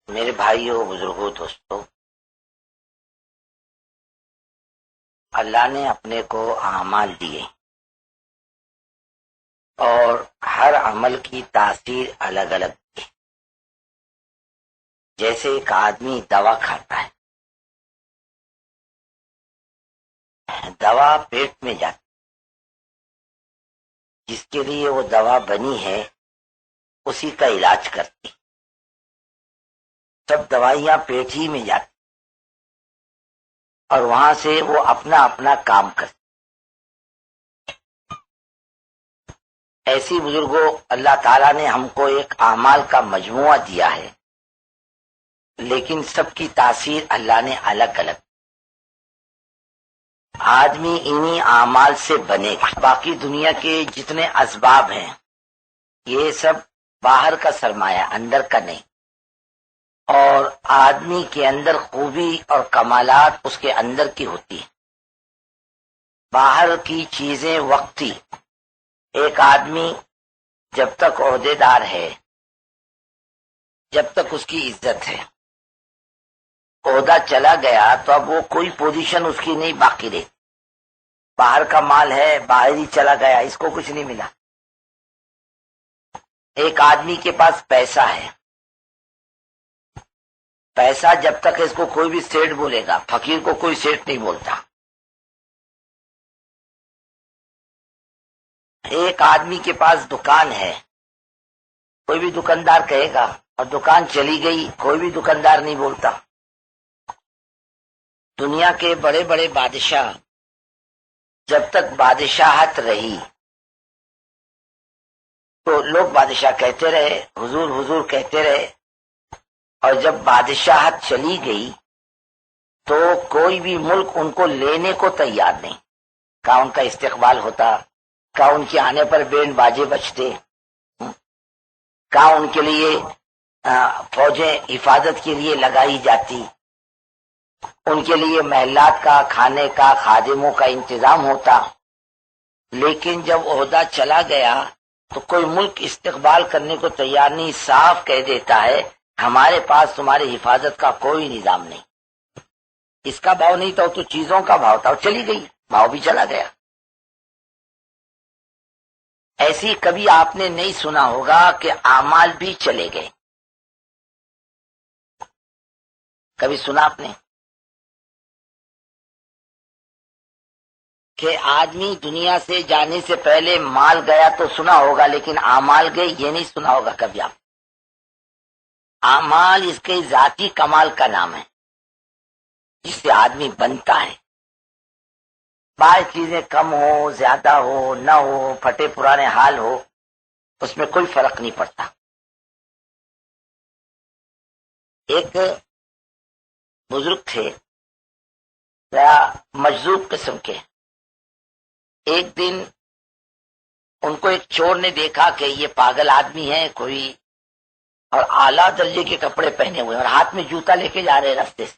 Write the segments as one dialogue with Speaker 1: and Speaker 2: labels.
Speaker 1: میرے بھائیوں، بزرگوں، دوستوں، اللہ نے اپنے کو اعمال دیے اور ہر عمل کی تاثیر الگ الگ ہے۔ جیسے ایک آدمی دوا کھاتا ہے، دوا پیٹ میں جاتی، جس کے لیے وہ دوا بنی ہے اسی کا علاج کرتی، سب دوائیاں پیٹ ہی میں جاتی اور وہاں سے وہ اپنا اپنا کام کرتی۔ ایسی بزرگوں، اللہ تعالیٰ نے ہم کو ایک اعمال کا مجموعہ دیا ہے، لیکن سب کی تاثیر اللہ نے الگ الگ۔ آدمی انہی اعمال سے بنے گا۔ باقی دنیا کے جتنے اسباب ہیں یہ سب باہر کا سرمایہ، اندر کا نہیں۔ اور آدمی کے اندر خوبی اور کمالات اس کے اندر کی ہوتی ہیں، باہر کی چیزیں وقتی۔ ایک آدمی جب تک عہدے دار ہے، جب تک اس کی عزت ہے، عہدہ چلا گیا تو اب وہ کوئی پوزیشن اس کی نہیں باقی رہی۔ باہر کا مال ہے، باہر ہی چلا گیا، اس کو کچھ نہیں ملا۔ ایک آدمی کے پاس پیسہ ہے، پیسہ جب تک اس کو کوئی بھی سیٹ بولے گا، فقیر کو کوئی سیٹ نہیں بولتا۔ ایک آدمی کے پاس دکان ہے، کوئی بھی دکاندار کہے گا، اور دکان چلی گئی کوئی بھی دکاندار نہیں بولتا۔ دنیا کے بڑے بڑے بادشاہ جب تک بادشاہت رہی تو لوگ بادشاہ کہتے رہے، حضور حضور کہتے رہے، اور جب بادشاہت چلی گئی تو کوئی بھی ملک ان کو لینے کو تیار نہیں۔ کہاں ان کا استقبال ہوتا، کہاں ان کے آنے پر بینڈ باجے بجتے، کہاں ان کے لیے فوجیں حفاظت کے لیے لگائی جاتی، ان کے لیے محلات کا، کھانے کا، خادموں کا انتظام ہوتا۔ لیکن جب عہدہ چلا گیا تو کوئی ملک استقبال کرنے کو تیار نہیں، صاف کہہ دیتا ہے ہمارے پاس تمہاری حفاظت کا کوئی نظام نہیں۔ اس کا بھاؤ نہیں تھا تو چیزوں کا بھاؤ تھا، چلی گئی، بھاؤ بھی چلا گیا۔ ایسی کبھی آپ نے نہیں سنا ہوگا کہ اعمال بھی چلے گئے، کبھی سنا آپ نے کہ آدمی دنیا سے جانے سے پہلے مال گیا؟ تو سنا ہوگا، لیکن اعمال گئے یہ نہیں سنا ہوگا کبھی آپ۔ اعمال اس کے ذاتی کمال کا نام ہے جس سے آدمی بنتا ہے۔ بعض چیزیں کم ہو، زیادہ ہو، نہ ہو، پھٹے پرانے حال ہو، اس میں کوئی فرق نہیں پڑتا۔ ایک بزرگ تھے مجذوب قسم کے، ایک دن ان کو ایک چور نے دیکھا کہ یہ پاگل آدمی ہے کوئی، اور اعلیٰ درجے کے کپڑے پہنے ہوئے اور ہاتھ میں جوتا لے کے جا رہے راستے سے۔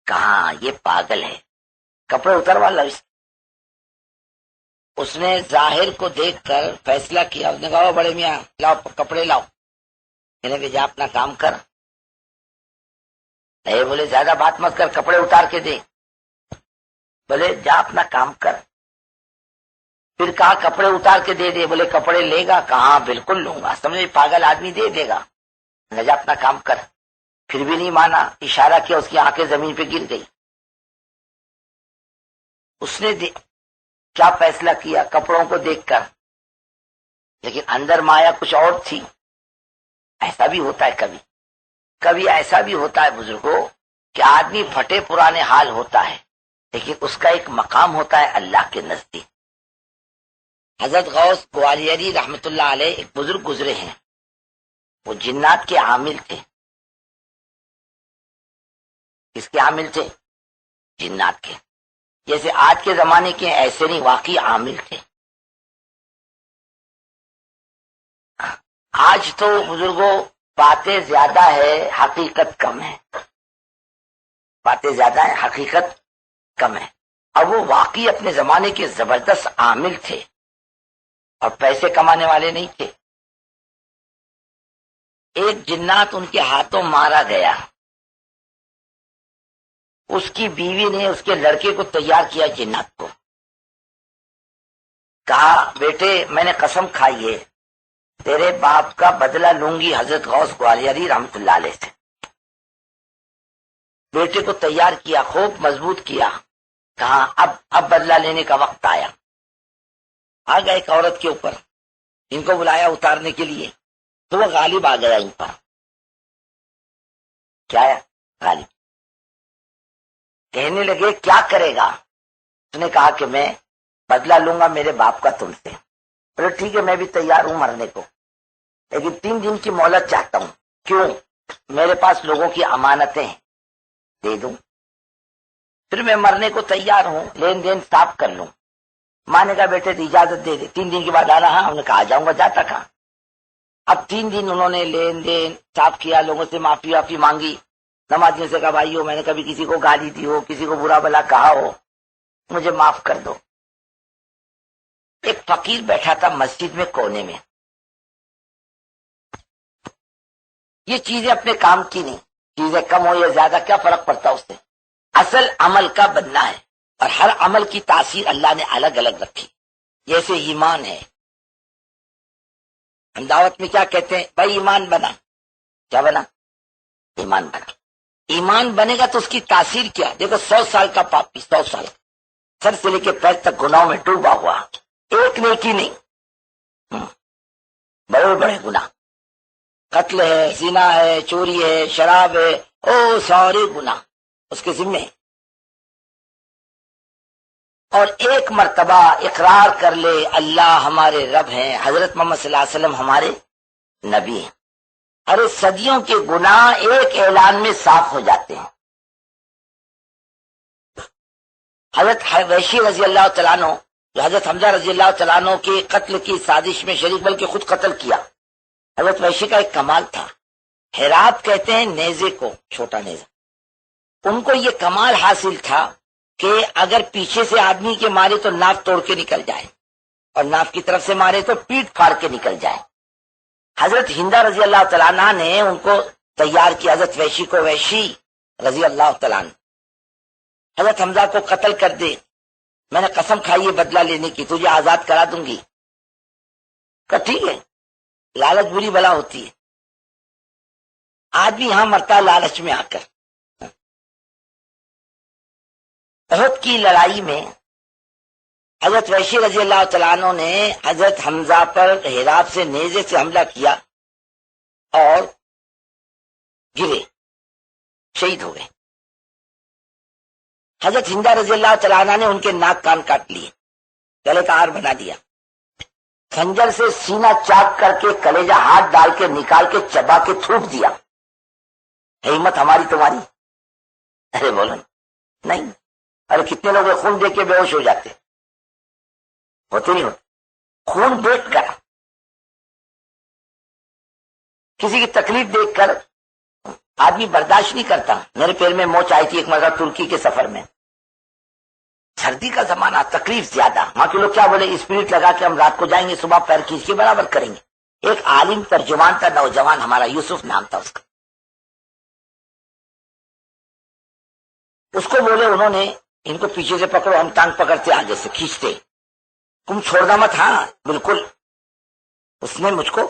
Speaker 1: کہاں یہ پاگل ہے، کپڑے اتروا لو۔ اس نے ظاہر کو دیکھ کر فیصلہ کیا، اس نے کہا بڑے میاں لاؤ کپڑے لاؤ، کہنے کہ جا اپنا کام کر۔ اے بولے زیادہ بات مت کر، کپڑے اتار کے دے۔ بولے جا اپنا کام کر۔ پھر کہا کپڑے اتار کے دے دے، بولے کپڑے لے گا؟ کہاں بالکل لوں گا، سمجھے پاگل آدمی دے دے گا، جا اپنا کام کر۔ پھر بھی نہیں مانا، اشارہ کیا، اس کی آنکھیں زمین پہ گر گئی۔ اس نے کیا فیصلہ کیا کپڑوں کو دیکھ کر، لیکن اندر مایا کچھ اور تھی۔ ایسا بھی ہوتا ہے کبھی کبھی ایسا بھی ہوتا ہے بزرگوں کہ آدمی پھٹے پرانے حال ہوتا ہے، لیکن اس کا ایک مقام ہوتا ہے اللہ کے نزدیک۔ حضرت غوث گوالیری رحمت اللہ علیہ ایک بزرگ گزرے ہیں، وہ جنات کے عامل تھے۔ کس کے عامل تھے؟ جنات کے۔ جیسے آج کے زمانے کے ایسے نہیں، واقعی عامل تھے۔ آج تو بزرگوں باتیں زیادہ ہے، حقیقت کم ہے، باتیں زیادہ ہیں، حقیقت کم ہے۔ اب وہ واقعی اپنے زمانے کے زبردست عامل تھے اور پیسے کمانے والے نہیں تھے۔ ایک جنات ان کے ہاتھوں مارا گیا، اس کی بیوی نے اس کے لڑکے کو تیار کیا جنات کو، کہا بیٹے میں نے قسم کھائی ہے تیرے باپ کا بدلہ لوں گی حضرت غوث گوالیاری رحمت اللہ علیہ سے۔ بیٹے کو تیار کیا، خوب مضبوط کیا، کہا اب بدلہ لینے کا وقت آیا۔ آ گیا ایک عورت کے اوپر، ان کو بلایا اتارنے کے لیے، تو وہ غالب آ گیا ان پر۔ کیا ہے غالب؟ کہنے لگے کیا کرے گا؟ اس نے کہا کہ میں بدلہ لوں گا میرے باپ کا تم سے۔ بولے ٹھیک ہے میں بھی تیار ہوں مرنے کو، لیکن 3 دن کی مہلت چاہتا ہوں۔ کیوں؟ میرے پاس لوگوں کی امانتیں ہیں، دے دوں، پھر میں مرنے کو تیار ہوں، لین دین صاف کر لوں۔ ماں نے کہا بیٹے اجازت دے دے، 3 دن کے بعد آنا۔ ہاں انہوں نے کہا آ جاؤں گا، جاتا کہاں۔ اب 3 دن انہوں نے لین دین صاف کیا، لوگوں سے معافی وافی مانگی، نمازیوں سے کہا بھائیو میں نے کبھی کسی کو گالی دی ہو، کسی کو برا بلا کہا ہو، مجھے معاف کر دو۔ ایک فقیر بیٹھا تھا مسجد میں کونے میں، یہ چیزیں اپنے کام کی نہیں، چیزیں کم ہو یا زیادہ کیا فرق پڑتا اس سے، اصل عمل کا بننا ہے، اور ہر عمل کی تاثیر اللہ نے الگ الگ رکھی۔ جیسے ایمان ہے، ہم دعوت میں کیا کہتے ہیں؟ بھائی ایمان بنا، کیا بنا؟ ایمان بنا۔ ایمان بنے گا تو اس کی تاثیر کیا؟ دیکھو 100 سال کا پاپی، 100 سال سر سے لے کے پیر تک گناہوں میں ڈوبا ہوا، ایک نیکی نہیں، بڑے بڑے گناہ، قتل ہے، زنا ہے، چوری ہے، شراب ہے، او سارے گناہ اس کے ذمے۔ اور ایک مرتبہ اقرار کر لے اللہ ہمارے رب ہیں، حضرت محمد صلی اللہ علیہ وسلم ہمارے نبی ہیں، ارے صدیوں کے گناہ ایک اعلان میں صاف ہو جاتے ہیں۔ حضرت وحشی رضی اللہ تعالیٰ عنہ جو حضرت حمزہ رضی اللہ تعالیٰ عنہ کے قتل کی سازش میں شریک بلکہ خود قتل کیا، حضرت وحشی کا ایک کمال تھا، حراب کہتے ہیں نیزے کو، چھوٹا نیزہ، ان کو یہ کمال حاصل تھا کہ اگر پیچھے سے آدمی کے مارے تو ناف توڑ کے نکل جائے، اور ناف کی طرف سے مارے تو پیٹ پھاڑ کے نکل جائے۔ حضرت ہندہ رضی اللہ تعالیٰ عنہ نے ان کو تیار کیا، حضرت وحشی کو، وحشی رضی اللہ تعالیٰ عنہ حضرت حمزہ کو قتل کر دے، میں نے قسم کھائی ہے بدلہ لینے کی، تجھے آزاد کرا دوں گی۔ کہا ٹھیک ہے، لالچ بری بلا ہوتی ہے، آدمی یہاں مرتا ہے لالچ میں آ کر۔ احد کی لڑائی میں حضرت وحشی رضی اللہ تعالیٰ عنہ نے حضرت حمزہ پر حراب سے نیزے سے حملہ کیا اور گرے، شہید ہو گئے۔ حضرت ہندہ رضی اللہ تعالیٰ عنہ نے ان کے ناک کان کاٹ لیے، گلے کا ہار بنا دیا، خنجر سے سینہ چاک کر کے کلیجہ ہاتھ ڈال کے نکال کے چبا کے تھوک دیا۔ ہمت ہماری تمہاری؟ ارے بولو نہیں، ارے کتنے لوگ خون دیکھ کے بے ہوش ہو جاتے، ہوتے نہیں ہوتے؟ خون دیکھ کر، کسی کی تکلیف دیکھ کر آدمی برداشت نہیں کرتا۔ میرے پیر میں موچ آئی تھی ایک مرتبہ ترکی کے سفر میں، سردی کا زمانہ، تکلیف زیادہ، وہاں کے لوگ کیا بولے، اسپرٹ لگا کے ہم رات کو جائیں گے، صبح پیر کھینچ کے برابر کریں گے۔ ایک عالم ترجمان تھا، نوجوان ہمارا، یوسف نام تھا اس کا، اس کو بولے انہوں نے ان کو پیچھے سے پکڑو، ہم ٹانگ پکڑتے آگے سے کھینچتے، تم چھوڑنا مت۔ ہاں بالکل، اس نے مجھ کو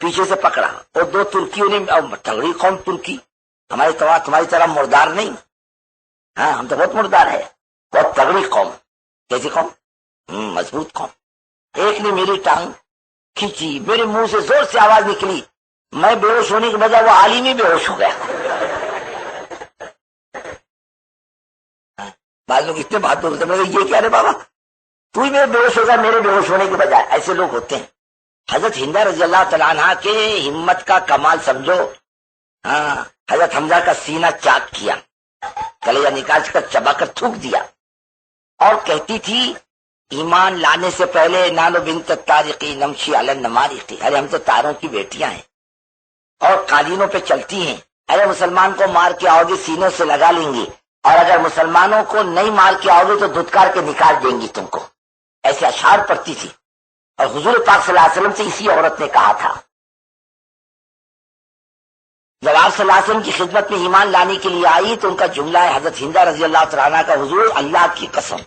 Speaker 1: پیچھے سے پکڑا، اور 2 ترکیوں نے، تگڑی قوم ترکی، تمہاری طرح مردار نہیں، ہاں ہم تو بہت مردار ہے، بہت تگڑی قوم۔ کیسی قوم؟ مضبوط قوم۔ ایک نے میری ٹانگ کھینچی، میرے منہ سے زور سے آواز نکلی، میں بے ہوش ہونے کے بجائے وہ عالم ہی بے ہوش ہو گیا۔ بعض لوگ اتنے بہادر ہوتے ہیں، یہ کیا رے بابا، تو ہی میرے بے ہوش ہوگا میرے بے ہوش ہونے کے بجائے، ایسے لوگ ہوتے ہیں۔ حضرت ہندہ رضی اللہ تعالیٰ عنہ کے ہمت کا کمال سمجھو، ہاں حضرت حمزہ کا سینہ چاک کیا، کلیجہ نکال کر چبا کر تھوک دیا، اور کہتی تھی ایمان لانے سے پہلے نانو بنت طارقی نمشی علی النمارقی، ارے ہم تو تاروں کی بیٹیاں ہیں اور قالینوں پہ چلتی ہیں، ارے مسلمان کو مار کے آؤ گے سینوں سے لگا لیں گی، اور اگر مسلمانوں کو نہیں مار کے آؤ گے تو دھتکار کے نکال دیں گی تم کو، ایسے اشعار پڑھتی تھی۔ اور حضور پاک صلی اللہ علیہ وسلم سے اسی عورت نے کہا تھا جب آپ صلی اللہ علیہ وسلم کی خدمت میں ایمان لانے کے لیے آئی تو ان کا جملہ ہے حضرت ہندہ رضی اللہ تعالیٰ عنہ کا، حضور اللہ کی قسم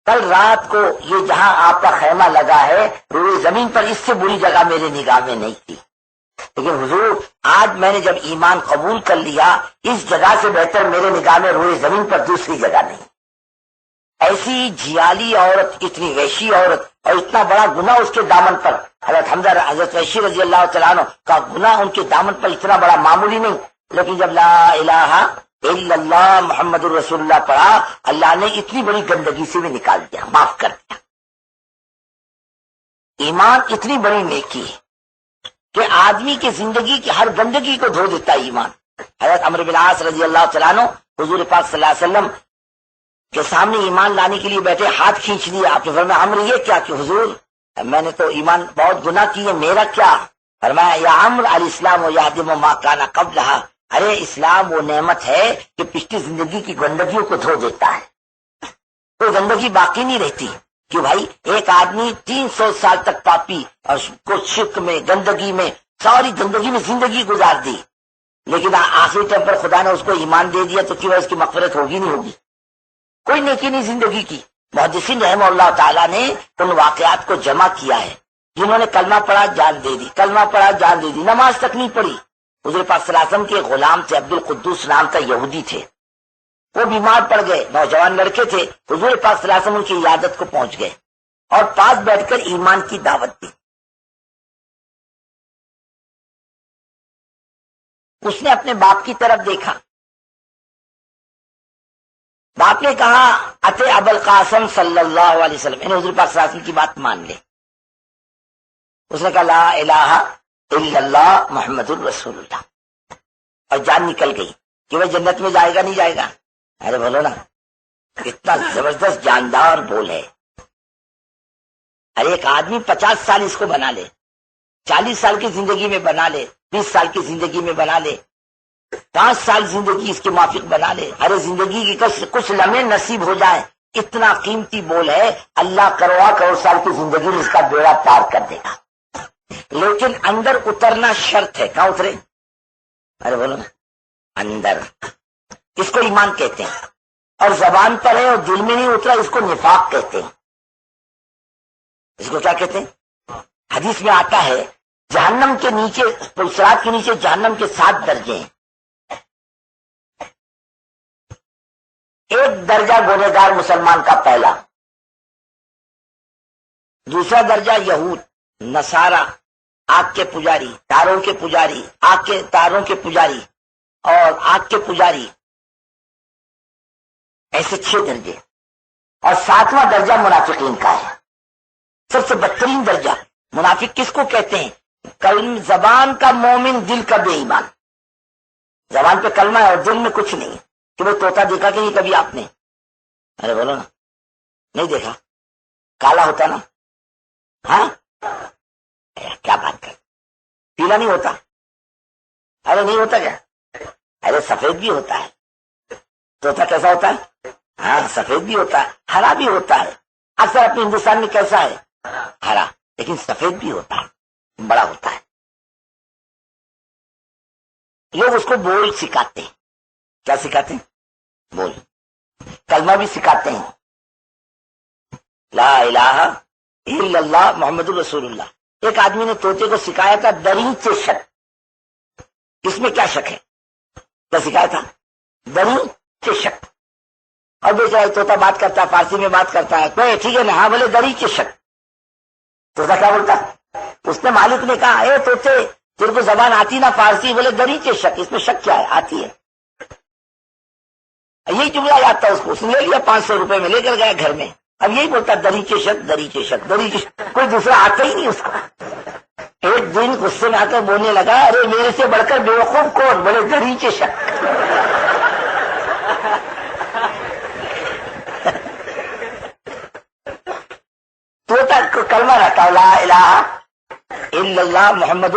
Speaker 1: کل رات کو یہ جہاں آپ کا خیمہ لگا ہے روئے زمین پر اس سے بری جگہ میرے نگاہ میں نہیں تھی، لیکن حضور آج میں نے جب ایمان قبول کر لیا اس جگہ سے بہتر میرے نگاہ میں روئے زمین پر دوسری جگہ نہیں۔ ایسی جھیالی عورت، اتنی وحشی عورت اور اتنا بڑا گناہ اس کے دامن پر، حضرت وحشی رضی اللہ تعالیٰ عنہ کا گناہ ان کے دامن پر اتنا بڑا معمولی نہیں، لیکن جب لا الہ الا اللہ محمد الرسول اللہ پڑھا اللہ نے اتنی بڑی گندگی سے بھی نکال دیا، معاف کر دیا۔ ایمان اتنی بڑی نیکی ہے کہ آدمی کی زندگی کی ہر گندگی کو دھو دیتا ہے ایمان۔ حضرت عمرو بن عاص رضی اللہ تعالیٰ عنہ حضور پاک صلی اللہ علیہ وسلم کے سامنے ایمان لانے کے لیے بیٹھے، ہاتھ کھینچ لیا، آپ نے فرمایا عمرو یہ کیا؟ کہ حضور میں نے تو ایمان بہت گناہ کی ہے، میرا کیا؟ فرمایا یا عمرو الاسلام یہدم ما کان قبلھا، ارے اسلام وہ نعمت ہے کہ پچھلی زندگی کی گندگیوں کو دھو دیتا ہے، کوئی گندگی باقی نہیں رہتی۔ کہ بھائی ایک آدمی 300 سال تک پاپی اور کچھ شرک میں، گندگی میں، ساری گندگی میں زندگی گزار دی، لیکن آخری ٹائم پر خدا نے اس کو ایمان دے دیا تو کیوں اس کی مغفرت ہوگی نہیں ہوگی؟ کوئی نیکی نہیں زندگی کی۔ محدثین رحمہ اللہ تعالیٰ نے ان واقعات کو جمع کیا ہے، جنہوں نے کلمہ پڑھا جان دے دی، کلمہ پڑھا جان دے دی، نماز تک نہیں پڑھی۔ حضور پاک صلی اللہ علیہ وسلم کے غلام تھے، عبد القدوس نام کا یہودی تھے، وہ بیمار پڑ گئے، نوجوان لڑکے تھے، حضور پاک صلی اللہ علیہ وسلم ان کی عیادت کو پہنچ گئے اور پاس بیٹھ کر ایمان کی دعوت دی۔ اس نے اپنے باپ کی طرف دیکھا، باپ نے کہا اتے ابوالقاسم صلی اللہ علیہ وسلم، یعنی حضور پاک صلی اللہ علیہ وسلم کی بات مان لے۔ اس نے کہا لا الہ الا اللہ محمد الرسول اللہ، اور جان نکل گئی کہ وہ جنت میں جائے گا نہیں جائے گا؟ ارے بولو نا، اتنا زبردست جاندار بول ہے۔ ارے ایک آدمی 50 سال اس کو بنا لے، 40 سال کی زندگی میں بنا لے، 20 سال کی زندگی میں بنا لے، 5 سال زندگی اس کے موافق بنا لے، ارے زندگی کی کچھ لمحے نصیب ہو جائے، اتنا قیمتی بول ہے، اللہ کروڑ سال کی زندگی میں اس کا بیڑا پار کر دے گا۔ لیکن اندر اترنا شرط ہے، کہاں اترے؟ ارے بولو نا، اندر، اس کو ایمان کہتے ہیں، اور زبان پر ہے اور دل میں نہیں اترا اس کو نفاق کہتے ہیں۔ اس کو کیا کہتے ہیں؟ حدیث میں آتا ہے جہنم کے نیچے، صراط کے نیچے جہنم کے 7 درجے ہیں۔ ایک درجہ گنہگار مسلمان کا پہلا، دوسرا درجہ یہود نصارہ، آگ کے پجاری، تاروں کے پجاری، آگ کے تاروں کے پجاری اور آگ کے پجاری، ایسے 6 درجے، اور 7واں درجہ منافقین کا ہے، سب سے بدترین درجہ۔ منافق کس کو کہتے ہیں؟ زبان کا مومن، دل کا بے ایمان۔ زبان پہ کلمہ ہے اور دل میں کچھ نہیں۔ کہ وہ طوطا دیکھا کہ نہیں کبھی آپ نے؟ ارے بولو نا، نہیں دیکھا؟ کالا ہوتا نا، ہاں کیا بات کر، پیلا نہیں ہوتا؟ ارے نہیں ہوتا کیا؟ ارے سفید بھی ہوتا ہے۔ طوطا کیسا ہوتا ہے؟ ہاں سفید بھی ہوتا ہے، ہرا بھی ہوتا ہے۔ اکثر اپنے ہندوستان میں کیسا ہے؟ ہرا، لیکن سفید بھی ہوتا ہے، بڑا ہوتا ہے۔ لوگ اس کو بول سکھاتے ہیں۔ کیا سکھاتے ہیں؟ بول۔ کلمہ بھی سکھاتے ہیں، لا الہ الا اللہ محمد الرسول اللہ۔ ایک آدمی نے طوطے کو سکھایا تھا دریچ سے شک۔ اس میں کیا شک ہے؟ کیا سکھایا تھا؟ دریچ سے شک۔ اور دیکھ رہا ہے طوطا بات کرتا ہے، فارسی میں بات کرتا ہے، تو ٹھیک ہے نا، ہاں بولے دریچ سے شک۔ طوطا کیا بولتا؟ اس نے مالک نے کہا اے طوطے تیرے کو زبان آتی نا فارسی؟ بولے دریچ سے شک۔ اس میں شک کیا ہے؟ آتی ہے۔ یہی جملہ یاد تھا اس کو، اس نے لے لیا 500 روپے میں، لے کر گیا گھر میں۔ اب یہی بولتا دریچے شک، دریچے شک، دریچے شک، کوئی دوسرا آتا ہی نہیں اس کو۔ ایک دن غصے میں آ کر بولنے لگا ارے میرے سے بڑھ کر بیوقوف کون؟ بولے دریچے شک۔ طوطا کو کلمہ رہتا لا الہ الا اللہ محمد،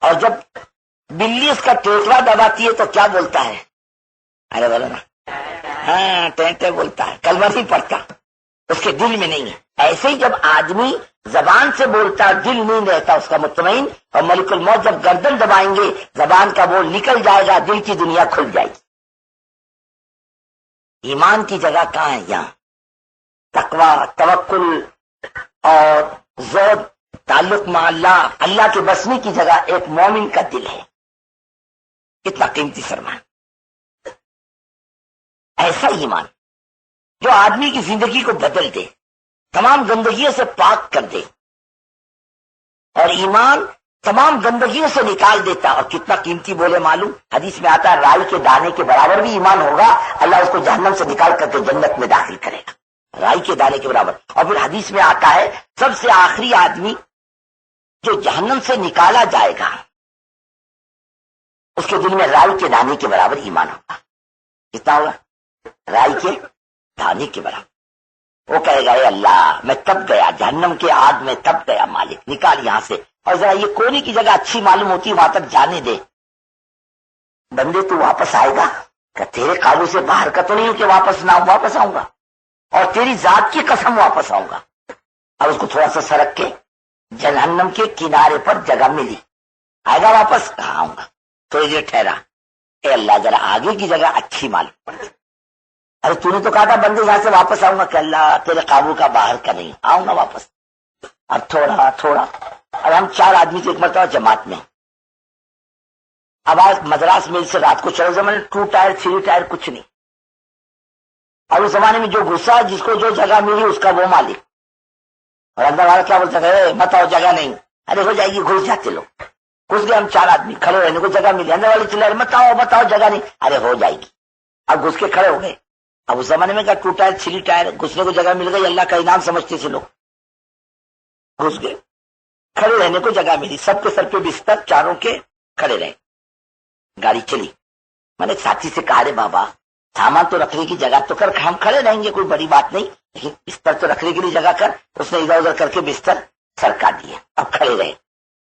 Speaker 1: اور جب بلی اس کا ٹیکوا دباتی ہے تو کیا بولتا ہے؟ ارے بولو نا، ہاں ٹینٹے بولتا ہے، کلمہ نہیں پڑھتا۔ اس کے دل میں نہیں ہے. ایسے ہی جب آدمی زبان سے بولتا دل نہیں رہتا اس کا مطمئن، اور ملک الموت جب گردن دبائیں گے زبان کا بول نکل جائے گا، دل کی دنیا کھل جائے گی. ایمان کی جگہ کہاں ہے؟ یہاں تقوی، توکل اور زہد، تعلق مع اللہ، اللہ کے بسنے کی جگہ ایک مومن کا دل ہے. کتنا قیمتی سرمایہ. ایسا ایمان جو آدمی کی زندگی کو بدل دے، تمام گندگیوں سے پاک کر دے، اور ایمان تمام گندگیوں سے نکال دیتا. اور کتنا قیمتی بولے معلوم، حدیث میں آتا ہے رائی کے دانے کے برابر بھی ایمان ہوگا اللہ اس کو جہنم سے نکال کر کے جنت میں داخل کرے گا، رائی کے دانے کے برابر. اور پھر حدیث میں آتا ہے سب سے آخری آدمی جو جہنم سے نکالا جائے گا اس کے دل میں رائی کے دانے کے برابر ایمان ہوگا. کتنا ہوگا؟ رائی کے دانے کے برابر. وہ کہے گا اے اللہ میں تب گیا جہنم کے آگ میں، تب گیا مالک نکال یہاں سے. اور ذرا یہ کونے کی جگہ اچھی معلوم ہوتی وہاں تک جانے دے. بندے تو واپس آئے گا کہ تیرے قابو سے باہر کا تو نہیں کہ واپس نہ واپس آؤں گا، اور تیری ذات کی قسم واپس آؤں گا. اور اس کو تھوڑا سا سرک کے جہنم کے کنارے پر جگہ ملی، آئے گا واپس؟ کہاں آؤں گا. تھوڑی دیر ٹھہرا، اے اللہ ذرا آگے کی جگہ اچھی معلوم پڑتی. ارے تو نے تو کہا تھا بندے یہاں سے واپس آؤں گا، کہ اللہ تیرے قابو کا باہر کا نہیں، آؤں گا واپس. اب تھوڑا تھوڑا، اب ہم 4 آدمی سے ایک مرتبہ جماعت میں، اب آج مدراس میل سے رات کو چلو زمانے 2 ٹائر 3 ٹائر کچھ نہیں. اور اس زمانے میں جو غصہ جس کو جو جگہ ملی اس کا وہ مالک. اور اندر والا کیا بولتا ہے مت آؤ جگہ نہیں، ارے ہو جائے گی. گھس جاتے لوگ. گھس گئے ہم 4 آدمی، کھڑے رہنے کو جگہ ملی. اندر والے چلے مت آؤ جگہ نہیں، ارے ہو جائے گی. اب گھس کے کھڑے ہو گئے. اب اس زمانے میں کیا 2 ٹائر 3 ٹائر گھسنے کو جگہ مل گئی، اللہ کا انعام سمجھتے تھے لوگ. گھس گئے، کھڑے رہنے کو جگہ ملی، سب کے سر پہ بستر، چاروں کے کھڑے رہے. گاڑی چلی. میں نے ایک ساتھی سے کہا رے بابا سامان تو رکھنے کی جگہ تو کر، ہم کھڑے رہیں گے کوئی بڑی بات نہیں، لیکن بستر تو رکھنے کے لیے جگہ کر. اس نے ادھر ادھر کر کے بستر سرکا دیے. اب کھڑے رہے.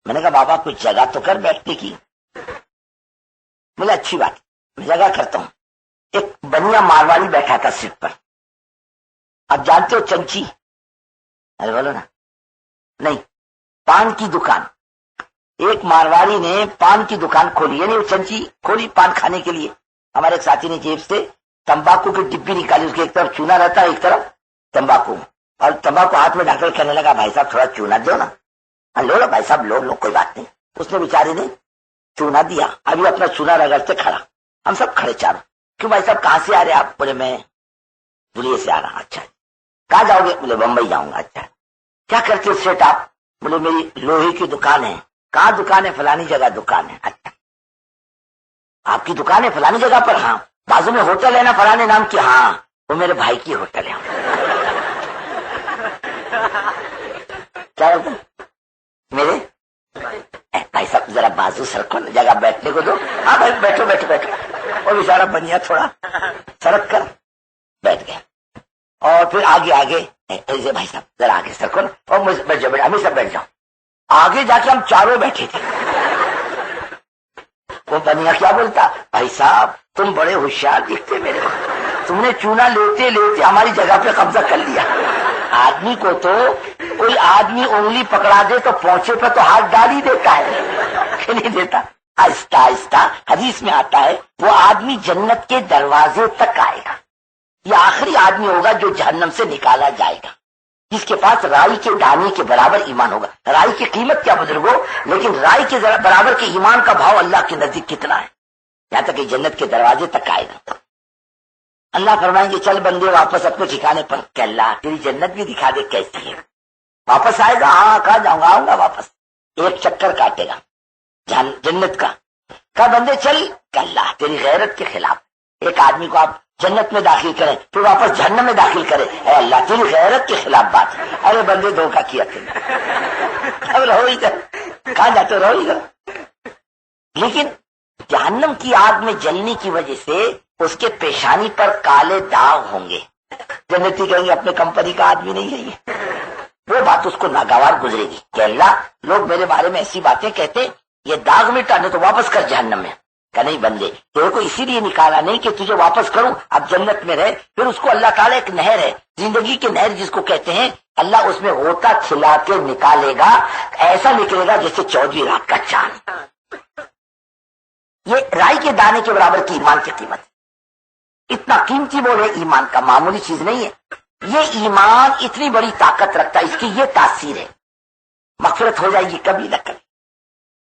Speaker 1: میں نے کہا بابا کچھ جگہ تو کر بیٹھنے کی. بولے اچھی بات میں جگہ کرتا ہوں. ایک بنیا مارواڑی بیٹھا تھا سیٹ پر. اب جانتے ہو چنچی؟ ارے بولو نا. نہیں، پان کی دکان. ایک مارواڑی نے پان کی دکان کھولی، یعنی وہ چنچی کھولی پان کھانے کے لیے. ہمارے ایک ساتھی نے جیب سے تمباکو کی ڈبی نکالی، اس کے ایک طرف چونا رہتا ہے ایک طرف تمباکو، اور تمباکو ہاتھ میں ڈال کر کہنے لگا بھائی صاحب تھوڑا چونا دو نا. لو نا بھائی صاحب لو کوئی بات نہیں. اس نے بیچارے نے چونا دیا. ابھی اپنا چونا رگڑتے کھڑا. ہم سب کھڑے چاروں. کیوں بھائی صاحب کہاں سے آ رہے آپ؟ بولے میں دلیے سے آ رہا. اچھا کہاں جاؤ گے؟ بولے بمبئی جاؤں گا. اچھا کیا کرتے ہو سیٹ آپ؟ بولے میری لوہے کی دکان ہے. کہاں دکان ہے؟ فلانی جگہ دکان ہے. اچھا آپ کی دکان ہے فلانی جگہ پر؟ ہاں. بازو میں ہوٹل ہے نا فلانے نام کی؟ ہاں وہ میرے بھائی کی ہوٹل ہے. کیا بولتے میرے بھائی صاحب ذرا بازو سرکو جگہ بیٹھنے کو دو. ہاں بھائی بیٹھو بیٹھو بیٹھو. اور بیچارہ بنیا تھوڑا سرک کر بیٹھ گیا. اور پھر آگے آگے ایسے بھائی صاحب ذرا آگے سرکو نا. اور بیٹھ جاؤ ہمیں سب بیٹھ جاؤ. آگے جا کے ہم چاروں بیٹھے تھے. وہ بنیا کیا بولتا بھائی صاحب تم بڑے ہوشیار دکھتے میرے کو، تم نے چونا لیتے لیتے ہماری جگہ پہ قبضہ کر لیا. آدمی کو تو کوئی آدمی انگلی پکڑا دے تو پہنچے پہ تو ہاتھ ڈال ہی دیتا ہے کہ نہیں دیتا. آہستہ آہستہ حدیث میں آتا ہے وہ آدمی جنت کے دروازے تک آئے گا. یہ آخری آدمی ہوگا جو جہنم سے نکالا جائے گا، جس کے پاس رائی کے دانے کے برابر ایمان ہوگا. رائی کی قیمت کیا بزرگو، لیکن رائی کے برابر کے ایمان کا بھاؤ اللہ کے نزدیک کتنا ہے. یہاں تک کہ جنت کے دروازے تک آئے گا. اللہ فرمائیں گے چل بندے واپس اپنے ٹھکانے پر. کہ اللہ تیری جنت بھی دکھا دے کیسی ہے. واپس آئے گا. ہاں کہاں جاؤں گا، آؤں گا واپس. ایک چکر کاٹے گا جنت کا. کہا بندے چل. کہ اللہ تیری غیرت کے خلاف ایک آدمی کو آپ جنت میں داخل کریں پھر واپس جہنم میں داخل کرے. اے اللہ تیری غیرت کے خلاف بات. ارے بندے دھوکہ کیا تم. اب رہو ادھر، کہاں جاتے رہو ادھر. لیکن جہنم کی آگ میں جلنے کی وجہ سے اس کے پیشانی پر کالے داغ ہوں گے. جنتی کہیں گے اپنے کمپنی کا آدمی نہیں ہے یہ. وہ بات اس کو ناگوار گزرے گی کہ اللہ لوگ میرے بارے میں ایسی باتیں کہتے، یہ داغ مٹانے تو واپس کر جہنم میں. کہ نہیں بندے، تیرے کو اسی لیے نکالا نہیں کہ تجھے واپس کروں، اب جنت میں رہے. پھر اس کو اللہ تعالیٰ ایک نہر ہے، زندگی کی نہر جس کو کہتے ہیں، اللہ اس میں غوطہ کھلا کے نکالے گا، ایسا نکلے گا جیسے 14ویں رات کا چاند. یہ رائی کے دانے کے برابر کی ایمان کی قیمت ہے. اتنا قیمتی وہ ہے ایمان کا، معمولی چیز نہیں ہے. یہ ایمان اتنی بڑی طاقت رکھتا ہے، اس کی یہ تاثیر ہے. مغفرت ہو جائے گی کبھی نہ کبھی،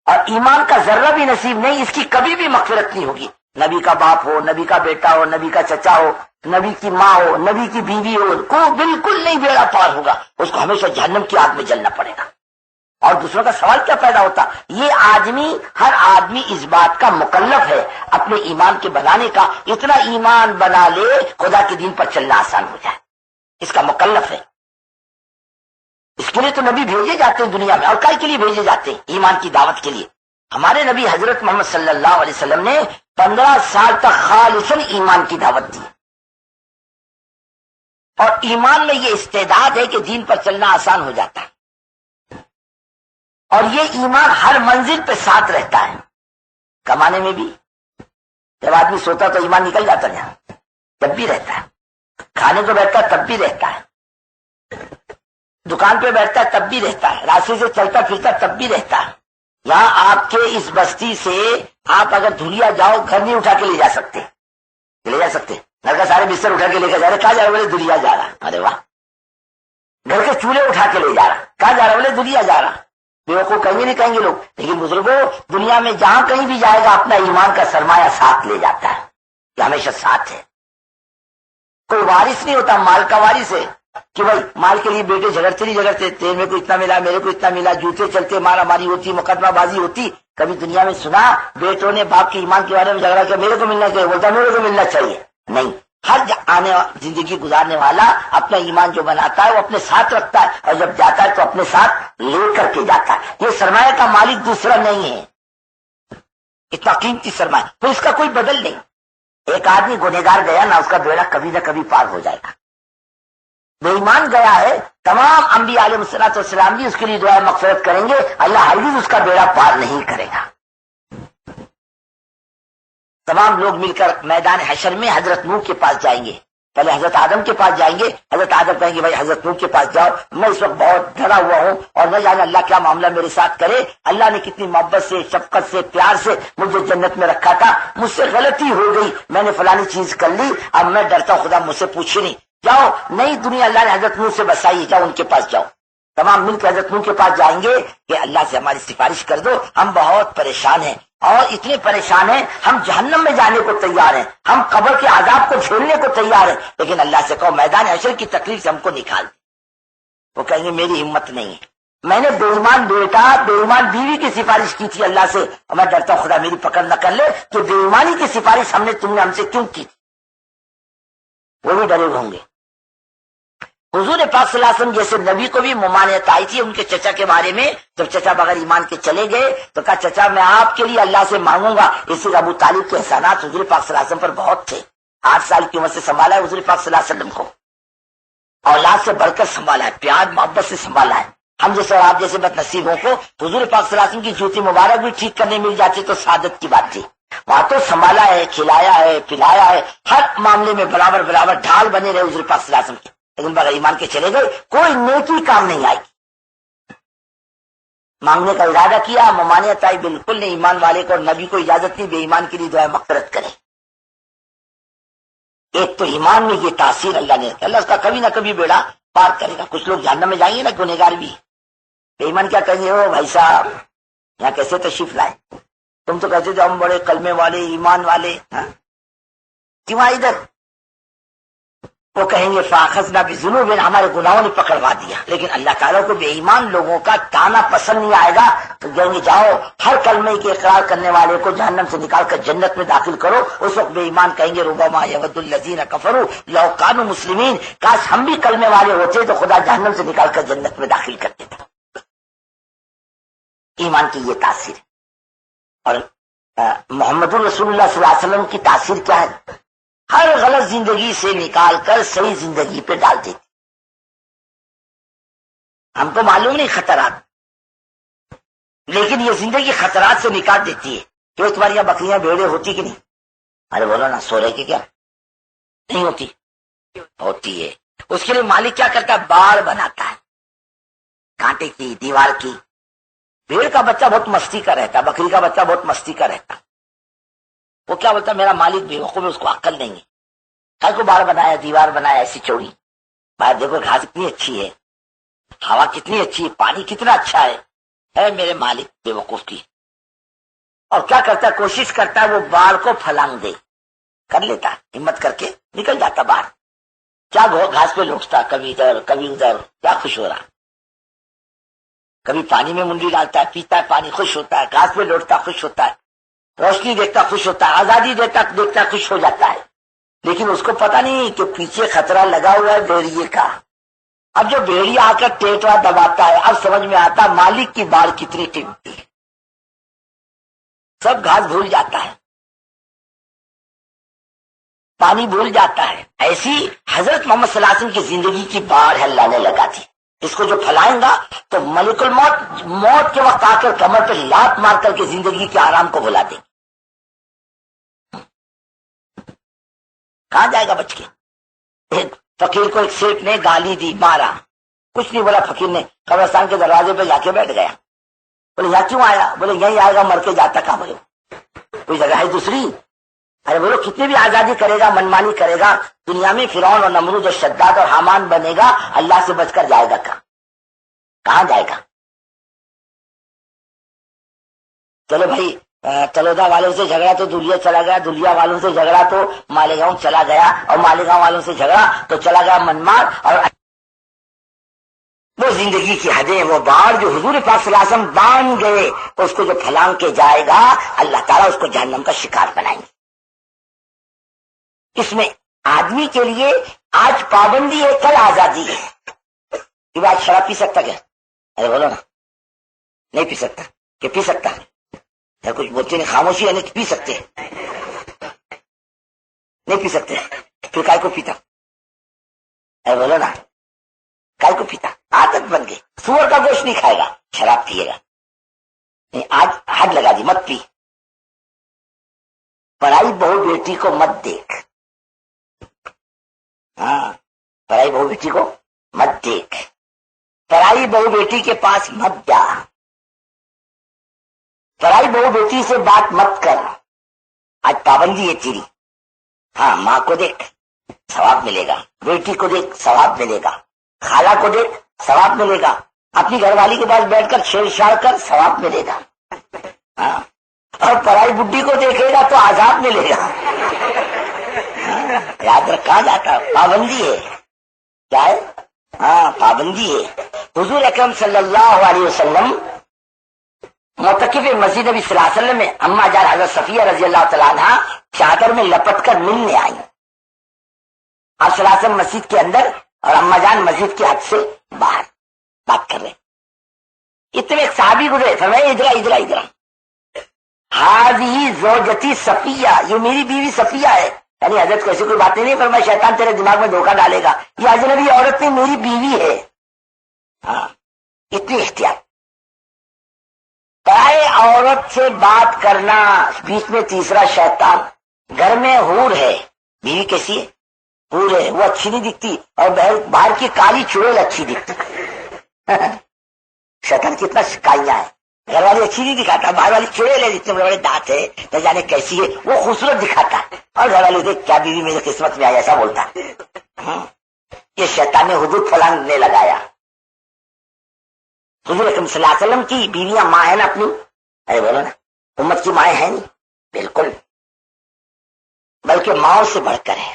Speaker 1: اور ایمان کا ذرہ بھی نصیب نہیں، اس کی کبھی بھی مغفرت نہیں ہوگی. نبی کا باپ ہو، نبی کا بیٹا ہو، نبی کا چچا ہو، نبی کی ماں ہو، نبی کی بیوی ہو، کو بالکل نہیں بیڑا پار ہوگا، اس کو ہمیشہ جہنم کی آگ میں جلنا پڑے گا. اور دوسروں کا سوال کیا پیدا ہوتا؟ یہ ہر آدمی اس بات کا مکلف ہے اپنے ایمان کے بنانے کا. اتنا ایمان بنا لے خدا کے دین پر چلنا آسان ہو جائے، اس کا مکلف ہے. اس کے لیے تو نبی بھیجے جاتے ہیں دنیا میں، اور کئی کے لیے بھیجے جاتے ہیں؟ ایمان کی دعوت کے لیے. ہمارے نبی حضرت محمد صلی اللہ علیہ وسلم نے 15 سال تک خالصاً ایمان کی دعوت دی، اور ایمان میں یہ استعداد ہے کہ دین پر چلنا آسان ہو جاتا ہے. اور یہ ایمان ہر منزل پہ ساتھ رہتا ہے. کمانے میں بھی جب آدمی سوتا تو ایمان نکل جاتا ہے، یہاں جب بھی رہتا ہے. کھانے کو بیٹھتا ہے تب بھی رہتا ہے، دکان پہ بیٹھتا ہے تب بھی رہتا ہے، راستے سے چلتا پھرتا تب بھی رہتا ہے. یہاں آپ کے اس بستی سے آپ اگر دھولیا جاؤ، گھر نہیں اٹھا کے لے جا سکتے، گھر کا سارے بستر اٹھا کے لے کے جا رہے. کہاں جا رہے؟ بولے دھولیا جا رہا. ارے واہ. گھر کے چولہے اٹھا کے لے جا رہا. کہاں جا رہا؟ بولے دھولیا جا رہا. کو کہیں نہیں کہیں گے لوگ، لیکن بزرگوں دنیا میں جہاں کہیں بھی جائے گا اپنا ایمان کا سرمایہ ساتھ لے جاتا ہے، یہ ہمیشہ ساتھ ہے. کوئی وارث نہیں ہوتا، مال کا وارث ہے کہ بھائی مال کے لیے بیٹے جھگڑتے تیل میں کو اتنا ملا، میرے کو اتنا ملا، جوتے چلتے، مارا ماری ہوتی، مقدمہ بازی ہوتی. کبھی دنیا میں سنا بیٹوں نے باپ کے ایمان کے بارے میں جھگڑا کیا؟ میرے کو ملنا چاہیے، بولتا میرے کو ملنا چاہیے. نہیں، ہر آنے زندگی گزارنے والا اپنا ایمان جو بناتا ہے وہ اپنے ساتھ رکھتا ہے، اور جب جاتا ہے تو اپنے ساتھ لے کر کے جاتا ہے. یہ سرمایہ کا مالک دوسرا نہیں ہے، اتنا قیمتی سرمایہ، تو اس کا کوئی بدل نہیں. ایک آدمی گنہگار گیا نا، اس کا بیڑا کبھی نہ کبھی پار ہو جائے گا. بے ایمان گیا ہے، تمام انبیاء علیہ الصلوۃ والسلام بھی اس کے لیے دعا مغفرت کریں گے، اللہ ہرگز اس کا بیڑا پار نہیں کرے گا. تمام لوگ مل کر میدان حشر میں حضرت نوح کے پاس جائیں گے. پہلے حضرت آدم کے پاس جائیں گے. حضرت آدم کہیں گے بھائی حضرت نوح کے پاس جاؤ، میں اس وقت بہت ڈرا ہوا ہوں اور نہ جانے اللہ کیا معاملہ میرے ساتھ کرے. اللہ نے کتنی محبت سے، شفقت سے، پیار سے مجھے جنت میں رکھا تھا، مجھ سے غلطی ہو گئی، میں نے فلانی چیز کر لی، اب میں ڈرتا ہوں خدا مجھ سے پوچھے نہیں. جاؤ، نئی دنیا اللہ نے حضرت نوح سے بسائی، جاؤ ان کے پاس جاؤ. تمام مل کے حضرت نوح کے پاس جائیں گے کہ اللہ سے ہماری سفارش کر دو، ہم بہت پریشان ہیں، اور اتنے پریشان ہیں ہم جہنم میں جانے کو تیار ہیں، ہم قبر کے عذاب کو جھیلنے کو تیار ہیں، لیکن اللہ سے کہو میدان حشر کی تکلیف سے ہم کو نکال دے. وہ کہیں گے میری ہمت نہیں ہے، میں نے بے ایمان بیٹا، بے ایمان بیوی کی سفارش کی تھی اللہ سے، اور میں ڈرتا ہوں خدا میری پکڑ نہ کر لے کہ بے ایمانی کی سفارش تم نے ہم سے کیوں کی تھی. وہ بھی ڈرے ہوں گے. حضور پاک صلی اللہ علیہ وسلم جیسے نبی کو بھی ممانعت آئی تھی ان کے چچا کے بارے میں، جب چچا بغیر ایمان کے چلے گئے تو کہا چچا میں آپ کے لیے اللہ سے مانگوں گا. اس سے ابو طالب کے احسانات حضور پاک صلی اللہ علیہ وسلم پر بہت تھے. 8 سال کی عمر سے سنبھالا ہے حضور پاک صلی اللہ علیہ وسلم کو، اولاد سے بڑھ کر سنبھالا ہے، پیار محبت سے سنبھالا ہے. ہم جیسے اور آپ جیسے بد نصیبوں کو حضور پاک صلی اللہ علیہ وسلم کی جوتی مبارک بھی ٹھیک کرنے مل جاتی تو سعادت کی بات تھی. وہاں تو سنبھالا ہے، کھلایا ہے، پلایا ہے، ہر معاملے میں برابر ڈھال بنے رہے حضور پاک صلی اللہ علیہ وسلم کی. لیکن بغیر ایمان کے چلے گئے، کوئی نیکی کام نہیں آئی. مانگنے کا ارادہ کیا، ممانعت آئی، بالکل نہیں. ایمان والے کو اور نبی کو اجازت نہیں بے ایمان کے لیے دعائیں مغفرت کرے. ایک تو ایمان میں یہ تاثیر اللہ نے، اللہ اس کا کبھی نہ کبھی بیڑا پار کرے گا. کچھ لوگ جہنم میں جائیں گے نا، گنہگار بھی. بے ایمان کیا کہیں گے، او بھائی صاحب یہاں کیسے تشریف لائے، تم تو کہتے تھے ہم بڑے کلمے والے ایمان والے، کیوں آئے ادھر؟ وہ کہیں گے فاخذنا بذنوب، ہمارے گناہوں نے پکڑوا دیا. لیکن اللہ تعالیٰ کو بے ایمان لوگوں کا تانا پسند نہیں آئے گا، تو کہیں گے جاؤ ہر کلمے کے اقرار کرنے والے کو جہنم سے نکال کر جنت میں داخل کرو. اس وقت بے ایمان کہیں گے ربما یود الذین کفروا لو کانوا مسلمین، کاش ہم بھی کلمے والے ہوتے تو خدا جہنم سے نکال کر جنت میں داخل کر دیتا. ایمان کی یہ تاثیر ہے. اور محمد الرسول اللہ صلی اللہ علیہ وسلم کی تاثیر کیا ہے؟ ہر غلط زندگی سے نکال کر صحیح زندگی پہ ڈال دیتی. ہم کو معلوم نہیں خطرات، لیکن یہ زندگی خطرات سے نکال دیتی ہے. کہ تمہاری یہاں بکریاں بھیڑیں ہوتی کہ نہیں؟ ارے بولو نا، سو رہے کہ کیا نہیں ہوتی؟ ہوتی ہے۔ اس کے لیے مالک کیا کرتا ہے؟ باڑ بناتا ہے، کانٹے کی، دیوار کی۔ بھیڑ کا بچہ بہت مستی کا رہتا، بکری کا بچہ بہت مستی کا رہتا، وہ کیا بولتا میرا مالک بیوقوف ہے، اس کو عقل نہیں ہے، کل کو باڑ بنایا، دیوار بنایا ایسی چوڑی، باہر دیکھو گھاس کتنی اچھی ہے، ہوا کتنی اچھی ہے، پانی کتنا اچھا ہے میرے مالک بیوقوف کی۔ اور کیا کرتا ہے؟ کوشش کرتا ہے وہ باڑ کو پھلانگ دے، کر لیتا ہے، ہمت کر کے نکل جاتا باہر، کیا گھاس پہ لوٹتا، کبھی ادھر کبھی ادھر، کیا خوش ہو رہا، کبھی پانی میں منڈی ڈالتا ہے، پیتا ہے پانی، خوش ہوتا ہے، گھاس پہ لوٹتا خوش ہوتا ہے، روشنی دیکھتا خوش ہوتا ہے، آزادی دیکھتا خوش ہو جاتا ہے۔ لیکن اس کو پتا نہیں کہ پیچھے خطرہ لگا ہوا ہے بھیڑیے کا۔ اب جو بھیڑیا آ کر ٹیٹوا دباتا ہے، اب سمجھ میں آتا مالک کی باڑ کتنی قیمتی ہے، سب گھاس بھول جاتا ہے، پانی بھول جاتا ہے۔ ایسی حضرت محمد صلی اللہ علیہ وسلم کی زندگی کی باڑ ہے، اللہ نے لگا دی۔ اس کو جو پھلائیں گا تو ملک الموت موت کے وقت آ کر کمر پہ لات مار کر کے زندگی کے آرام کو بھلا دے، کہاں جائے گا بچ کے؟ ایک فقیر کو ایک سیٹ نے گالی دی، مارا، کچھ نہیں بولا، فقیر نے قبرستان کے دروازے پہ جا کے بیٹھ گیا۔ بولے یہاں کیوں آیا؟ بولے یہیں آئے گا، مر کے جاتا کہاں؟ بولے کوئی جگہ ہے دوسری؟ ارے بولو کتنی بھی آزادی کرے گا، منمانی کرے گا، دنیا میں فرعون اور نمرود اور شداد اور حامان بنے گا، اللہ سے بچ کر جائے گا کہاں جائے گا؟ چلو بھائی، چلودا والوں سے جھگڑا تو دلیا چلا گیا، دلیا والوں سے جھگڑا تو مالیگاؤں چلا گیا، اور مالیگاؤں والوں سے جھگڑا تو چلا گیا منمار۔ اور وہ زندگی کی حدیں، وہ باڑ جو حضور پاک صلی اللہ علیہ وسلم باندھ گئے، اس کو جو پھلانگ کے جائے گا، اللہ تعالیٰ اس کو جہنم کا شکار بنائیں گے۔ اس میں آدمی کے لیے آج پابندی ہے، کل آزادی ہے۔ کہ آج شراب پی سکتا کیا؟ ارے بولو نا، نہیں پی سکتا، کہ پی سکتا ہے؟ کچھ بولتے نہیں، خاموشی ہے، نہیں پی سکتے، نہیں پی سکتے، پھر کائے کو پیتا؟ ارے بولو نا، کائے کو پیتا؟ عادت بن گئی، سور کا گوشت نہیں کھائے گا، شراب پیے گا، نہیں آج حد لگا دی، مت پی۔ پڑھائی بہو بیٹی کو مت دیکھ، ہاں پڑھائی بہو بیٹی کو مت دیکھ، پڑھائی بہو بیٹی کے پاس مت جا، پڑھائی بہو بیٹی سے بات مت کر، آج پابندی ہے تیری۔ ہاں ماں کو دیکھ، ثواب ملے گا، بیٹی کو دیکھ، ثواب ملے گا، خالہ کو دیکھ، ثواب ملے گا، اپنی گھر والی کے پاس بیٹھ کر چھیڑ چھاڑ کر ثواب ملے گا، ہاں اور پڑھائی بڈھی کو دیکھے گا تو عذاب ملے گا۔ یاد رکھا جاتا، پابندی ہے، کیا ہے؟ ہاں پابندی ہے۔ حضور اکرم صلی اللہ علیہ وسلم معتکف مسجد نبی صلی اللہ علیہ وسلم میں اما جان حضرت صفیہ رضی اللہ تعالیٰ عنہ چادر میں لپٹ کر ملنے آئی۔ آپ صلی اللہ علیہ وسلم مسجد کے اندر اور اما جان مسجد کے حد سے باہر بات کر رہے، اتنے ایک صحابی گزرے، فرمایا ادھر ادھر ادھر، ہاذی زوجتی صفیہ، یہ میری بیوی صفیہ ہے۔ یعنی حضرت کو ایسی کوئی بات نہیں فرمایا شیطان تیرے دماغ میں دھوکہ ڈالے گا، یہ اجنبی عورت نہیں، میری بیوی ہے۔ ہاں اتنی احتیاط، پرائے عورت سے بات کرنا، بیچ میں تیسرا شیطان۔ گھر میں حور ہے، بیوی کیسی ہے؟ حور ہے، وہ اچھی نہیں دکھتی، اور باہر کی کالی چڑیل اچھی دکھتی۔ شیطان کتنا شکایاں ہے، گھر والی اچھی نہیں دکھاتا، باہر والی چڑیل ہے، جتنے بڑے بڑے دانت ہے، نہ جانے کیسی ہے، وہ خوبصورت دکھاتا ہے، اور گھر والی دیکھ کیا بیوی میری قسمت میں آئی، ایسا بولتا ہے۔ یہ شیطان نے حدود پھلانگنے لگایا۔ حضور اکرم صلی اللہ علیہ وسلم کی بیویاں ماں ہے نا اپنی؟ ارے بولو نا، امت کی مائیں ہیں نہیں؟ بالکل، بلکہ ماؤں سے بڑھ کر ہے۔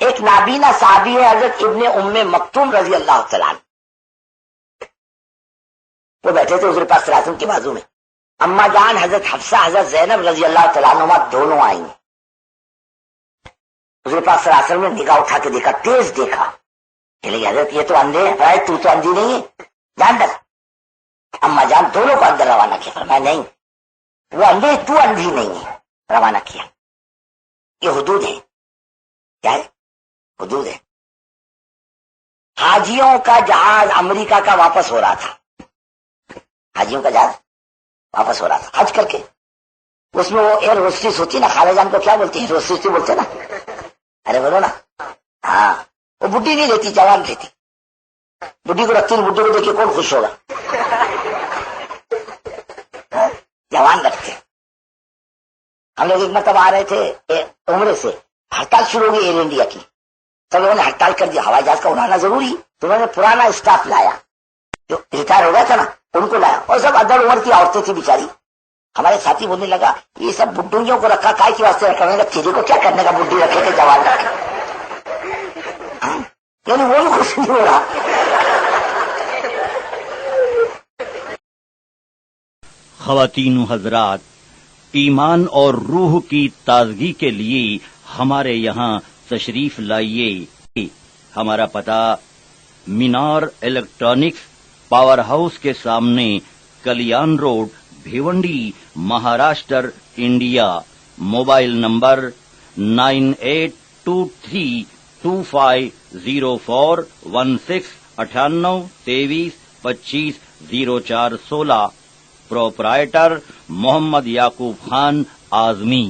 Speaker 1: ایک نابینا صحابی ہے حضرت ابن ام مکتوم رضی اللہ تعالیٰ عنہ، وہ بیٹھے تھے حضور پاک صلی اللہ علیہ وسلم کے بازو میں، اما جان حضرت حفصہ حضرت زینب رضی اللہ تعالیٰ عنہ دونوں آئیں۔ حضور پاک صلی اللہ علیہ وسلم نے نگاہ اٹھا کے دیکھا، تیز دیکھا، کہ حضرت یہ تو اندھے ہیں، تو اندھی نہیں ہے، جان در۔ اما جان دونوں کو اندر روانہ کیا، فرمایا نہیں وہ اندھے، تو اندھی نہیں ہے، روانہ کیا۔ یہ حدود ہے، کیا ہے؟ حدود ہے۔ حاجیوں کا جہاز امریکہ کا واپس ہو رہا تھا، حاجیوں کا جہاز واپس ہو رہا تھا حج کر کے، اس میں وہ ایئر ہوسٹس ہوتی نا، خالہ جان کو کیا بولتے ہیں؟ ایئر ہوسٹس بولتے نا. ارے بولو نا. ہاں وہ بڈھی نہیں رہتی، جوان رہتی. بڈھی کو رکھتی، بڈھی کو دیکھیے کون خوش ہوگا؟ جوان رکھتے. ہم لوگ ایک مرتبہ آ رہے تھے عمرے سے، ہڑتال شروع ہوگی ایئر انڈیا کی. سب لوگوں نے ہڑتال کر دیا، ہوائی جہاز کا اڑانا ضروری. تو انہوں نے پرانا اسٹاف لایا، جو ریٹائر ہو گیا تھا نا ان کو لایا، اور سب ادر عمر کی عورتیں تھی بیچاری. ہمارے ساتھی بولنے لگا یہ سب بڈھیوں کو رکھا کائے کی واسطے رکھا؟ میں نے کہا تیرے کو کیا کرنے کا بڈھی رکھے تھے جوان رکھے. یعنی وہ بھی خوش نہیں ہو رہا.
Speaker 2: خواتین و حضرات، ایمان اور روح کی تازگی کے لیے ہمارے یہاں تشریف لائیے. ہمارا پتہ مینار الیکٹرانکس پاور ہاؤس کے سامنے، Kalyan road, Bhiwandi, Maharashtra, India. Mobile number 9823250416 9823250416. Proprietor Mohammed Yaqub Khan Azmi.